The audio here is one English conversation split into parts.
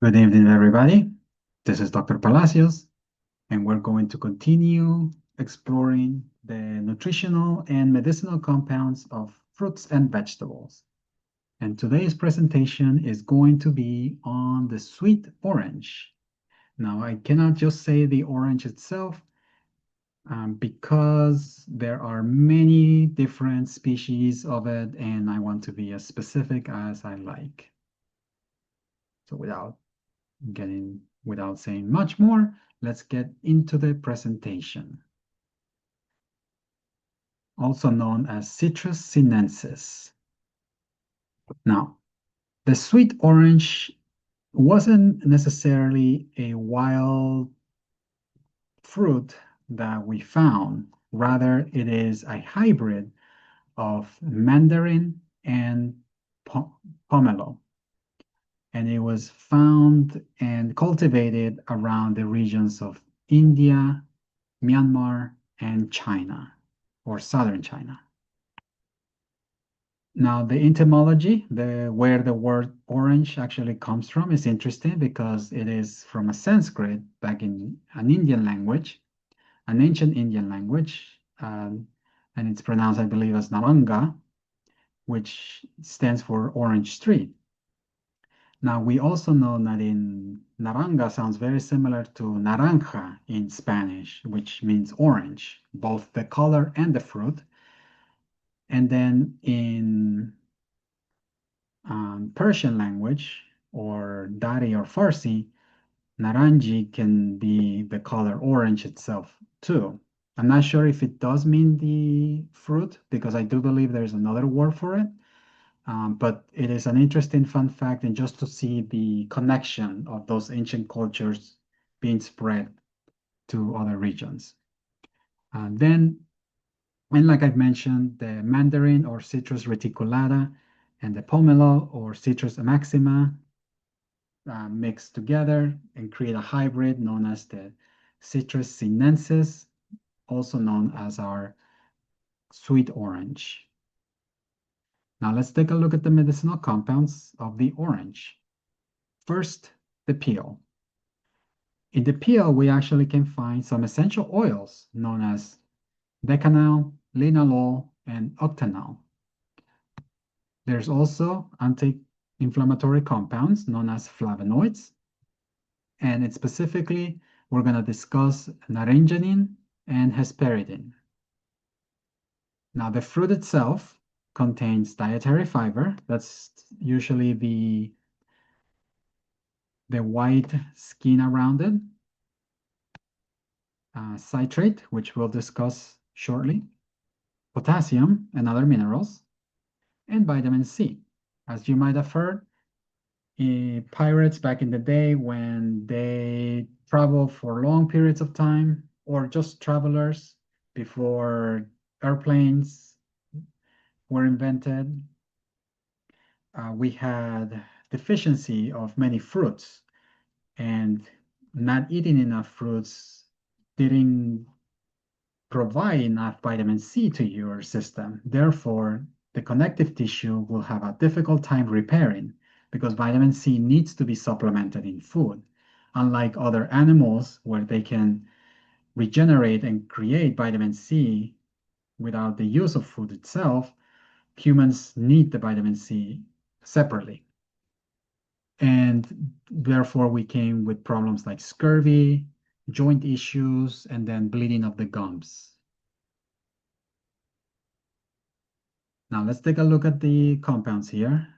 Good evening, everybody. This is Dr. Palacios, and we're going to continue exploring the nutritional and medicinal compounds of fruits and vegetables. And today's presentation is going to be on the sweet orange. Now, I cannot just say the orange itself because there are many different species of it, and I want to be as specific as I like. So without saying much more, let's get into the presentation. Also known as Citrus sinensis. Now, the sweet orange wasn't necessarily a wild fruit that we found. Rather, it is a hybrid of mandarin and pomelo. And it was found and cultivated around the regions of India, Myanmar, and China, or southern China. Now, the etymology, where the word orange actually comes from, is interesting because it is from a Sanskrit back in an Indian language, an ancient Indian language, and it's pronounced, I believe, as Naranga, which stands for orange tree. Now, we also know that in naranja sounds very similar to naranja in Spanish, which means orange, both the color and the fruit. And then in Persian language, or Dari or Farsi, naranji can be the color orange itself too. I'm not sure if it does mean the fruit, because I do believe there's another word for it. But it is an interesting fun fact, and just to see the connection of those ancient cultures being spread to other regions. And like I've mentioned, the mandarin or Citrus reticulata and the pomelo or Citrus maxima mix together and create a hybrid known as the Citrus sinensis, also known as our sweet orange. Now let's take a look at the medicinal compounds of the orange. First, the peel. In the peel, we actually can find some essential oils known as decanal, linalool, and octanol. There's also anti-inflammatory compounds known as flavonoids. And specifically, we're going to discuss naringenin and hesperidin. Now, the fruit itself contains dietary fiber. That's usually the white skin around it. Citrate, which we'll discuss shortly. Potassium and other minerals. And vitamin C. As you might have heard, pirates back in the day, when they travel for long periods of time, or just travelers before airplanes were invented, we had deficiency of many fruits, and not eating enough fruits didn't provide enough vitamin C to your system. Therefore, the connective tissue will have a difficult time repairing because vitamin C needs to be supplemented in food. Unlike other animals where they can regenerate and create vitamin C without the use of food itself, humans need the vitamin C separately. And therefore, we came with problems like scurvy, joint issues, and then bleeding of the gums. Now let's take a look at the compounds here.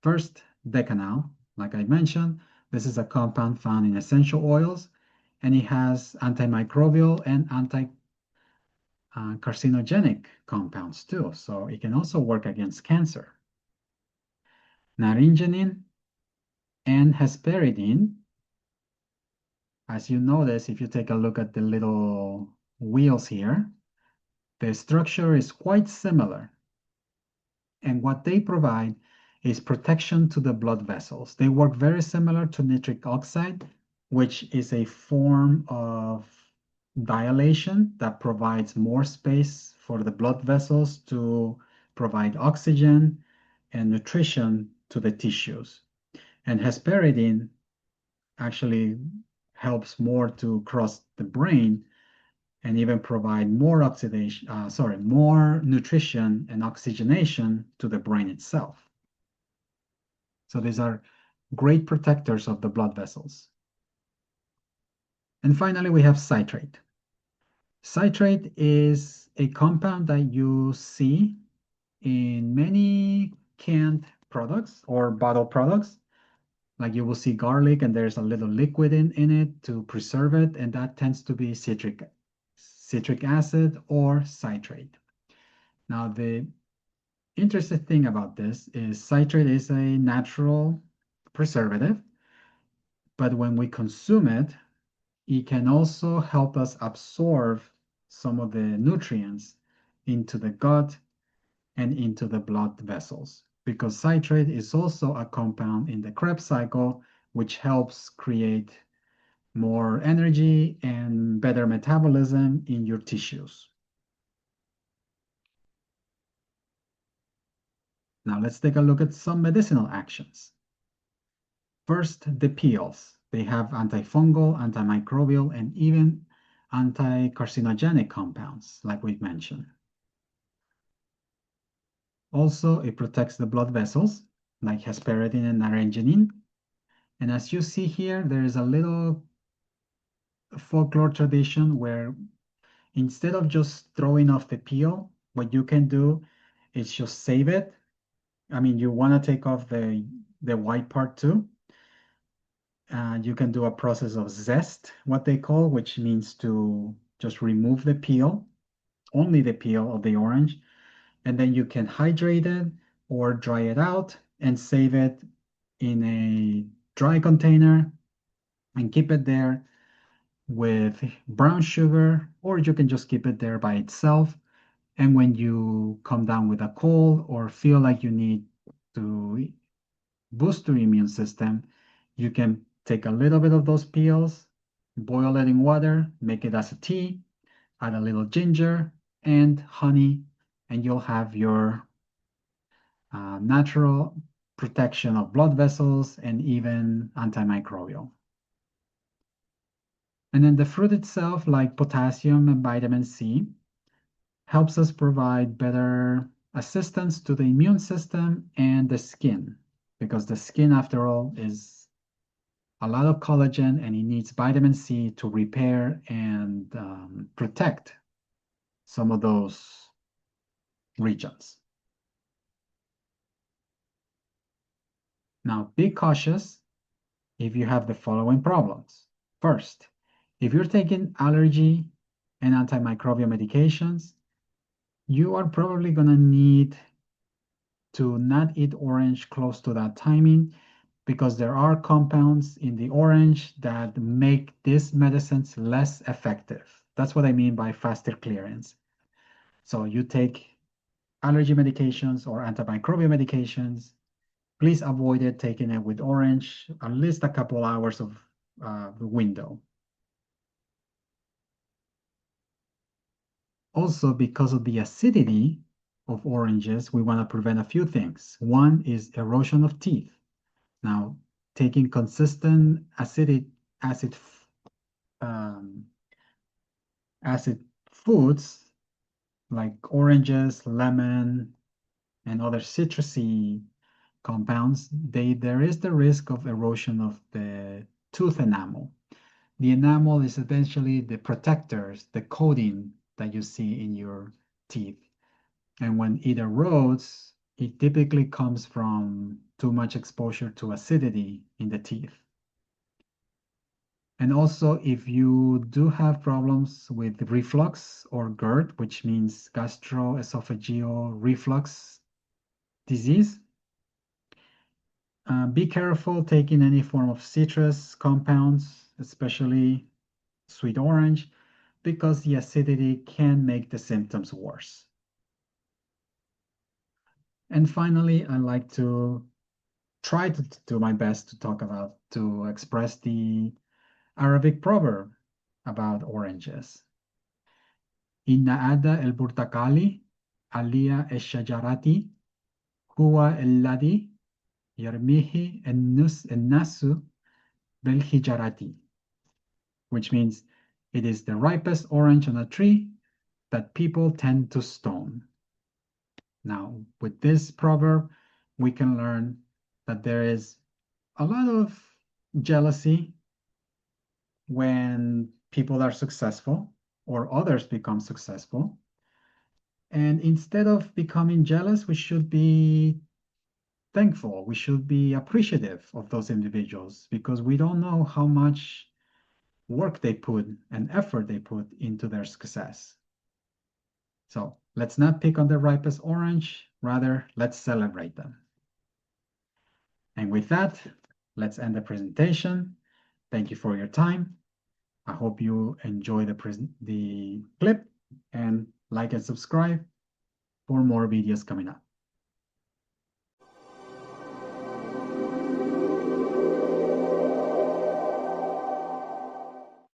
First, decanal. Like I mentioned, this is a compound found in essential oils, and it has antimicrobial and anti-carcinogenic compounds too. So it can also work against cancer. Naringenin and hesperidin, as you notice, if you take a look at the little wheels here, the structure is quite similar. And what they provide is protection to the blood vessels. They work very similar to nitric oxide, which is a form of dilation that provides more space for the blood vessels to provide oxygen and nutrition to the tissues. And hesperidin actually helps more to cross the brain and even provide more more nutrition and oxygenation to the brain itself. So these are great protectors of the blood vessels. And finally, we have citrate. Citrate is a compound that you see in many canned products or bottled products. Like you will see garlic and there's a little liquid in it to preserve it, and that tends to be citric acid or citrate. Now, the interesting thing about this is citrate is a natural preservative, but when we consume it, it can also help us absorb some of the nutrients into the gut and into the blood vessels because citrate is also a compound in the Krebs cycle, which helps create more energy and better metabolism in your tissues. Now let's take a look at some medicinal actions. First, the peels. They have antifungal, antimicrobial, and even anti-carcinogenic compounds, like we mentioned. Also, it protects the blood vessels, like hesperidin and naringenin. And as you see here, there is a little folklore tradition where instead of just throwing off the peel, what you can do is just save it. I mean, you want to take off the white part too. You can do a process of zest, what they call, which means to just remove the peel, only the peel of the orange, and then you can hydrate it or dry it out and save it in a dry container and keep it there with brown sugar, or you can just keep it there by itself. And when you come down with a cold or feel like you need to boost your immune system, you can take a little bit of those peels, boil it in water, make it as a tea, add a little ginger and honey, and you'll have your natural protection of blood vessels and even antimicrobial. And then the fruit itself, like potassium and vitamin C, helps us provide better assistance to the immune system and the skin, because the skin, after all, is a lot of collagen and it needs vitamin C to repair and protect some of those regions. Now, be cautious if you have the following problems. First, if you're taking allergy and antimicrobial medications, you are probably going to need to not eat orange close to that timing because there are compounds in the orange that make these medicines less effective. That's what I mean by faster clearance. So you take allergy medications or antimicrobial medications, please avoid it taking it with orange, at least a couple hours of window. Also, because of the acidity of oranges, we want to prevent a few things. One is erosion of teeth. Now, taking consistent um, acid foods like oranges, lemon, and other citrusy compounds, there is the risk of erosion of the tooth enamel. The enamel is essentially the protectors, the coating that you see in your teeth. And when it erodes, it typically comes from too much exposure to acidity in the teeth. And also, if you do have problems with reflux or GERD, which means gastroesophageal reflux disease, be careful taking any form of citrus compounds, especially sweet orange, because the acidity can make the symptoms worse. And finally, I like to try to do my best to express the Arabic proverb about oranges. Inna ada el burtakali alia eshajarati huwa alladhi yarmihi الناس بالحجارة, which means it is the ripest orange on a tree that people tend to stone. Now, with this proverb, we can learn that there is a lot of jealousy when people are successful or others become successful. And instead of becoming jealous, we should be thankful. We should be appreciative of those individuals because we don't know how much work they put and effort they put into their success. So let's not pick on the ripest orange, rather, let's celebrate them. And with that, let's end the presentation. Thank you for your time. I hope you enjoy the clip and like and subscribe for more videos coming up.